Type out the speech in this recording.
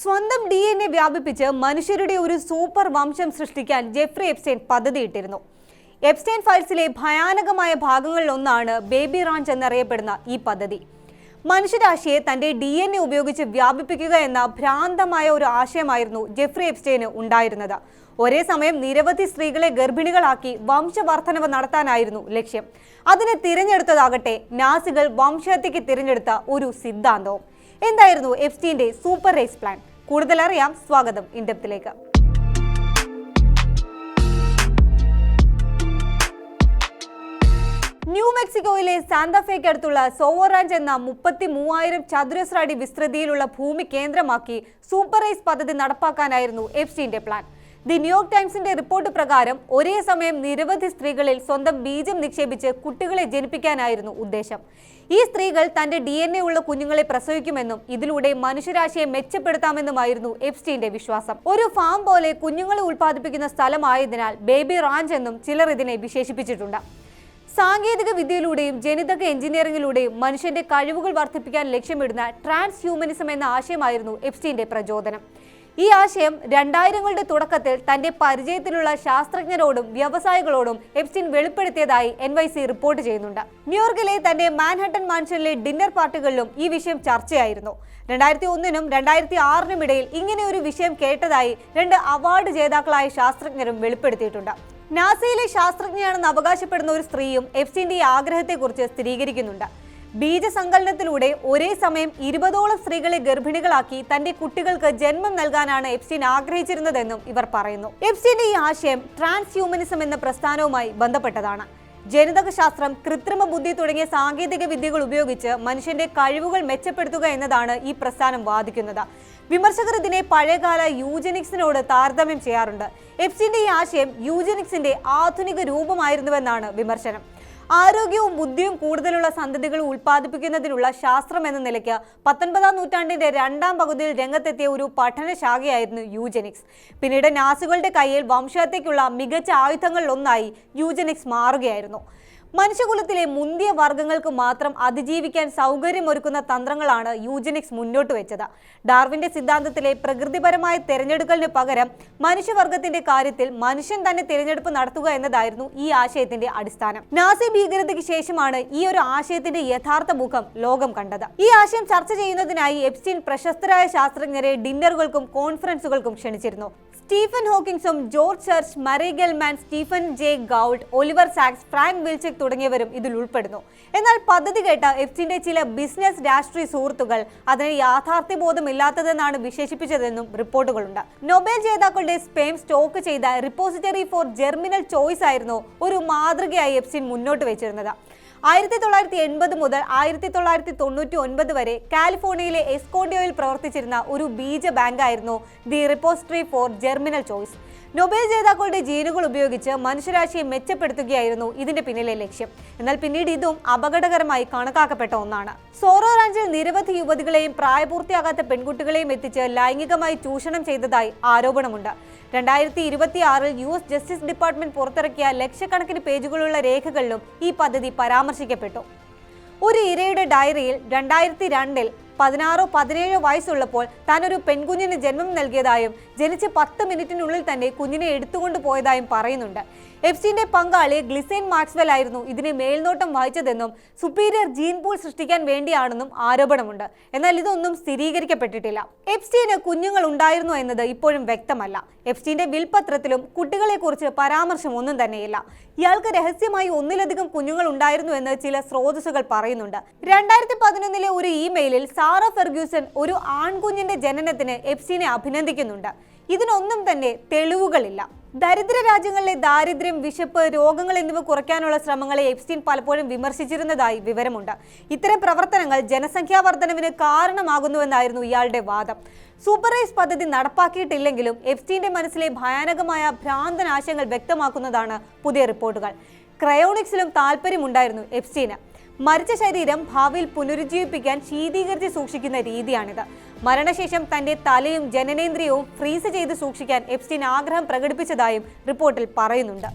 സ്വന്തം DNA വ്യാപിപ്പിച്ച് മനുഷ്യരുടെ ഒരു സൂപ്പർ വംശം സൃഷ്ടിക്കാൻ ജെഫ്രി എപ്സ്റ്റൈൻ പദ്ധതിയിട്ടിരുന്നു. എപ്സ്റ്റൈൻ ഫയൽസിലെ ഭയാനകമായ ഭാഗങ്ങളിലൊന്നാണ് ബേബി റാഞ്ച് എന്നറിയപ്പെടുന്ന ഈ പദ്ധതി. മനുഷ്യരാശിയെ തന്റെ DNA ഉപയോഗിച്ച് വ്യാപിപ്പിക്കുക എന്ന ഭ്രാന്തമായ ഒരു ആശയമായിരുന്നു ജെഫ്രി എപ്സ്റ്റൈന് ഉണ്ടായിരുന്നത്. ഒരേ സമയം നിരവധി സ്ത്രീകളെ ഗർഭിണികളാക്കി വംശവർദ്ധനവ് നടത്താനായിരുന്നു ലക്ഷ്യം. അതിനെ തിരഞ്ഞെടുത്തതാകട്ടെ നാസികൾ വംശഹത്യയ്ക്ക് തിരഞ്ഞെടുത്ത ഒരു സിദ്ധാന്തവും. എന്തായിരുന്നു എപ്സ്റ്റൈന്റെ സൂപ്പർ റേസ് പ്ലാൻ? കൂടുതൽ അറിയാം. സ്വാഗതം ഇൻഡെപ്തിലേക്ക്. ന്യൂ മെക്സിക്കോയിലെ സാന്താഫേക്ക് അടുത്തുള്ള സോവോ റാഞ്ച് എന്ന 33,000 ചതുരശ്ര അടി വിസ്തൃതിയിലുള്ള ഭൂമി കേന്ദ്രമാക്കി സൂപ്പർ റേസ് പദ്ധതി നടപ്പാക്കാനായിരുന്നു എപ്സ്റ്റൈന്റെ പ്ലാൻ. ദി ന്യൂയോർക്ക് ടൈംസിന്റെ റിപ്പോർട്ട് പ്രകാരം ഒരേ സമയം നിരവധി സ്ത്രീകളിൽ സ്വന്തം ബീജം നിക്ഷേപിച്ച് കുട്ടികളെ ജനിപ്പിക്കാനായിരുന്നു ഉദ്ദേശം. ഈ സ്ത്രീകൾ തന്റെ DNA ഉള്ള കുഞ്ഞുങ്ങളെ പ്രസവിക്കുമെന്നും ഇതിലൂടെ മനുഷ്യരാശിയെ മെച്ചപ്പെടുത്താമെന്നുമായിരുന്നു എപ്സ്റ്റൈന്റെ വിശ്വാസം. ഒരു ഫാം പോലെ കുഞ്ഞുങ്ങളെ ഉൽപ്പാദിപ്പിക്കുന്ന സ്ഥലമായതിനാൽ ബേബി റാഞ്ച് എന്നും ചിലർ ഇതിനെ വിശേഷിപ്പിച്ചിട്ടുണ്ട്. സാങ്കേതിക വിദ്യയിലൂടെയും ജനിതക എഞ്ചിനീയറിംഗിലൂടെയും മനുഷ്യന്റെ കഴിവുകൾ വർദ്ധിപ്പിക്കാൻ ലക്ഷ്യമിടുന്ന ട്രാൻസ് ഹ്യൂമനിസം എന്ന ആശയമായിരുന്നു എപ്സ്റ്റൈന്റെ പ്രചോദനം. ഈ ആശയം 2000കളുടെ തുടക്കത്തിൽ തന്റെ പരിചയത്തിലുള്ള ശാസ്ത്രജ്ഞരോടും വ്യവസായികളോടും എപ്സ്റ്റൈൻ വെളിപ്പെടുത്തിയതായി NYC റിപ്പോർട്ട് ചെയ്യുന്നുണ്ട്. ന്യൂയോർക്കിലെ തന്റെ മാൻഹട്ടൻ മാൻഷനിലെ ഡിന്നർ പാർട്ടികളിലും ഈ വിഷയം ചർച്ചയായിരുന്നു. 2001നും 2006നും ഇടയിൽ ഇങ്ങനെ ഒരു വിഷയം കേട്ടതായി 2 അവാർഡ് ജേതാക്കളായ ശാസ്ത്രജ്ഞരും വെളിപ്പെടുത്തിയിട്ടുണ്ട്. നാസയിലെ ശാസ്ത്രജ്ഞയാണെന്ന് അവകാശപ്പെടുന്ന ഒരു സ്ത്രീയും എപ്സ്റ്റൈന്റെ ഈ ആഗ്രഹത്തെക്കുറിച്ച് സ്ഥിരീകരിക്കുന്നുണ്ട്. ബീജസങ്കലനത്തിലൂടെ ഒരേ സമയം 20ഓളം സ്ത്രീകളെ ഗർഭിണികളാക്കി തന്റെ കുട്ടികൾക്ക് ജന്മം നൽകാനാണ് എപ്സ്റ്റൈൻ ആഗ്രഹിച്ചിരുന്നതെന്നും ഇവർ പറയുന്നു. എപ്സ്റ്റൈന്റെ ഈ ആശയം ട്രാൻസ് ഹ്യൂമനിസം എന്ന പ്രസ്ഥാനവുമായി ബന്ധപ്പെട്ടതാണ്. ജനിതകശാസ്ത്രം, കൃത്രിമ ബുദ്ധി തുടങ്ങിയ സാങ്കേതിക വിദ്യകൾ ഉപയോഗിച്ച് മനുഷ്യന്റെ കഴിവുകൾ മെച്ചപ്പെടുത്തുക എന്നതാണ് ഈ പ്രസ്ഥാനം വാദിക്കുന്നത്. വിമർശകർ ഇതിനെ പഴയകാല യൂജനിക്സിനോട് താരതമ്യം ചെയ്യാറുണ്ട്. എപ്സ്റ്റൈന്റെ ഈ ആശയം യൂജനിക്സിന്റെ ആധുനിക രൂപമായിരുന്നുവെന്നാണ് വിമർശനം. ആരോഗ്യവും ബുദ്ധിയും കൂടുതലുള്ള സന്തതികൾ ഉൽപ്പാദിപ്പിക്കുന്നതിനുള്ള ശാസ്ത്രം എന്ന നിലയ്ക്ക് 19ാം നൂറ്റാണ്ടിന്റെ 2ാം പകുതിയിൽ രംഗത്തെത്തിയ ഒരു പഠനശാഖയായിരുന്നു യൂജനിക്സ്. പിന്നീട് നാസികളുടെ കയ്യിൽ വംശഹത്യയ്ക്കുള്ള മികച്ച ആയുധങ്ങളിലൊന്നായി യൂജനിക്സ് മാറുകയായിരുന്നു. മനുഷ്യകുലത്തിലെ മുന്തിയ വർഗ്ഗങ്ങൾക്ക് മാത്രം അതിജീവിക്കാൻ സൗകര്യമൊരുക്കുന്ന തന്ത്രങ്ങളാണ് യൂജനിക്സ് മുന്നോട്ട് വെച്ചത്. ഡാർവിന്റെ സിദ്ധാന്തത്തിലെ പ്രകൃതിപരമായ തിരഞ്ഞെടുക്കലിന് പകരം മനുഷ്യവർഗത്തിന്റെ കാര്യത്തിൽ മനുഷ്യൻ തന്നെ തിരഞ്ഞെടുപ്പ് നടത്തുക എന്നതായിരുന്നു ഈ ആശയത്തിന്റെ അടിസ്ഥാനം. നാസി ഭീകരതയ്ക്ക് ശേഷമാണ് ഈ ഒരു ആശയത്തിന്റെ യഥാർത്ഥ മുഖം ലോകം കണ്ടത്. ഈ ആശയം ചർച്ച ചെയ്യുന്നതിനായി എപ്സ്റ്റൈൻ പ്രശസ്തരായ ശാസ്ത്രജ്ഞരെ ഡിന്നറുകൾക്കും കോൺഫറൻസുകൾക്കും ക്ഷണിച്ചിരുന്നു. സ്റ്റീഫൻ ഹോക്കിൻസും ജോർജ് ചർച്ച്, മറി ഗെൽമാൻ, Stephen J Gould, Oliver സാക്സ്, Frank വിൽചെക് തുടങ്ങിയവരും ഇതിൽ ഉൾപ്പെടുന്നു. എന്നാൽ പദ്ധതി കേട്ട എപ്സ്റ്റൈന്റെ ചില ബിസിനസ് രാഷ്ട്രീയ സുഹൃത്തുക്കൾ അതിനെ യാഥാർത്ഥ്യബോധമില്ലാത്തതെന്നാണ് വിശേഷിപ്പിച്ചതെന്നും റിപ്പോർട്ടുകളുണ്ട്. നൊബേൽ ജേതാക്കളുടെ സ്പേം സ്റ്റോക്ക് ചെയ്ത റിപ്പോസിറ്ററി ഫോർ ജെർമിനൽ ചോയ്സ് ആയിരുന്നു ഒരു മാതൃകയായി എപ്സ്റ്റൈൻ മുന്നോട്ട് വെച്ചിരുന്നത്. 1980 മുതൽ 1999 വരെ കാലിഫോർണിയയിലെ എസ്കോണ്ടിയോയിൽ പ്രവർത്തിച്ചിരുന്ന ഒരു ബീജ ബാങ്കായിരുന്നു the repository for germinal choice. Nobel ജേതാക്കളുടെ ജീനുകൾ ഉപയോഗിച്ച് മനുഷ്യരാശിയെ മെച്ചപ്പെടുത്തുകയായിരുന്നു ഇതിന്റെ പിന്നിലെ ലക്ഷ്യം. എന്നാൽ പിന്നീട് ഇതും അപകടകരമായി കണക്കാക്കപ്പെട്ട ഒന്നാണ്. സോറോ റാഞ്ചിൽ നിരവധി യുവതികളെയും പ്രായപൂർത്തിയാകാത്ത പെൺകുട്ടികളെയും എത്തിച്ച് ലൈംഗികമായി ചൂഷണം ചെയ്തതായി ആരോപണമുണ്ട്. 2026 US ജസ്റ്റിസ് ഡിപ്പാർട്ട്മെന്റ് പുറത്തിറക്കിയ ലക്ഷക്കണക്കിന് പേജുകളുള്ള രേഖകളിലും ഈ പദ്ധതി പരാമർശിക്കപ്പെട്ടു. ഒരു ഇരയുടെ ഡയറിയിൽ 2002 16-17 വയസ്സുള്ളപ്പോൾ താൻ ഒരു പെൺകുഞ്ഞിന് ജന്മം നൽകിയതായും ജനിച്ച് 10 മിനിറ്റിനുള്ളിൽ തന്നെ കുഞ്ഞിനെ എടുത്തുകൊണ്ട് പോയതായും പറയുന്നുണ്ട്. എപ്സ്റ്റൈന്റെ പങ്കാളി ഗ്ലിസൈൻ മാക്സ്വെൽ ആയിരുന്നു ഇതിനെ മേൽനോട്ടം വഹിച്ചതെന്നും സുപ്പീരിയർ ജീൻ പൂൾ സൃഷ്ടിക്കാൻ വേണ്ടിയാണെന്നും ആരോപണമുണ്ട്. എന്നാൽ ഇതൊന്നും സ്ഥിരീകരിക്കപ്പെട്ടിട്ടില്ല. എപ്സ്റ്റൈന് കുഞ്ഞുങ്ങൾ ഉണ്ടായിരുന്നു എന്നത് ഇപ്പോഴും വ്യക്തമല്ല. എപ്സ്റ്റൈന്റെ വിൽപത്രത്തിലും കുട്ടികളെക്കുറിച്ച് പരാമർശം ഒന്നും തന്നെയില്ല. ഇയാൾക്ക് രഹസ്യമായി ഒന്നിലധികം കുഞ്ഞുങ്ങൾ ഉണ്ടായിരുന്നു എന്ന് ചില സ്രോതസ്സുകൾ പറയുന്നുണ്ട്. 2011 ഒരു ഇമെയിലിൽ സാറ ഫെർഗ്യൂസൺ ഒരു ആൺകുഞ്ഞിന്റെ ജനനത്തിന് എപ്സ്റ്റൈനെ അഭിനന്ദിക്കുന്നുണ്ട്. ഇതിനൊന്നും തന്നെ തെളിവുകളില്ല. ദരിദ്ര രാജ്യങ്ങളിലെ ദാരിദ്ര്യം, വിശപ്പ്, രോഗങ്ങൾ എന്നിവ കുറയ്ക്കാനുള്ള ശ്രമങ്ങളെ എപ്സ്റ്റൈൻ പലപ്പോഴും വിമർശിച്ചിരുന്നതായി വിവരമുണ്ട്. ഇത്തരം പ്രവർത്തനങ്ങൾ ജനസംഖ്യാ വർധനവിന് കാരണമാകുന്നുവെന്നായിരുന്നു ഇയാളുടെ വാദം. സൂപ്പർ റേസ് പദ്ധതി നടപ്പാക്കിയിട്ടില്ലെങ്കിലും എപ്സ്റ്റൈന്റെ മനസ്സിലെ ഭയാനകമായ ഭ്രാന്തനാശയങ്ങൾ വ്യക്തമാക്കുന്നതാണ് പുതിയ റിപ്പോർട്ടുകൾ. ക്രയോണിക്സിലും താല്പര്യമുണ്ടായിരുന്നു എപ്സ്റ്റൈന്. മരിച്ച ശരീരം ഭാവിയിൽ പുനരുജ്ജീവിപ്പിക്കാൻ ശീതീകരിച്ച് സൂക്ഷിക്കുന്ന രീതിയാണിത്. മരണശേഷം തന്റെ തലയും ജനനേന്ദ്രിയവും ഫ്രീസ് ചെയ്ത് സൂക്ഷിക്കാൻ എപ്സ്റ്റൈൻ ആഗ്രഹം പ്രകടിപ്പിച്ചതായും റിപ്പോർട്ടിൽ പറയുന്നുണ്ട്.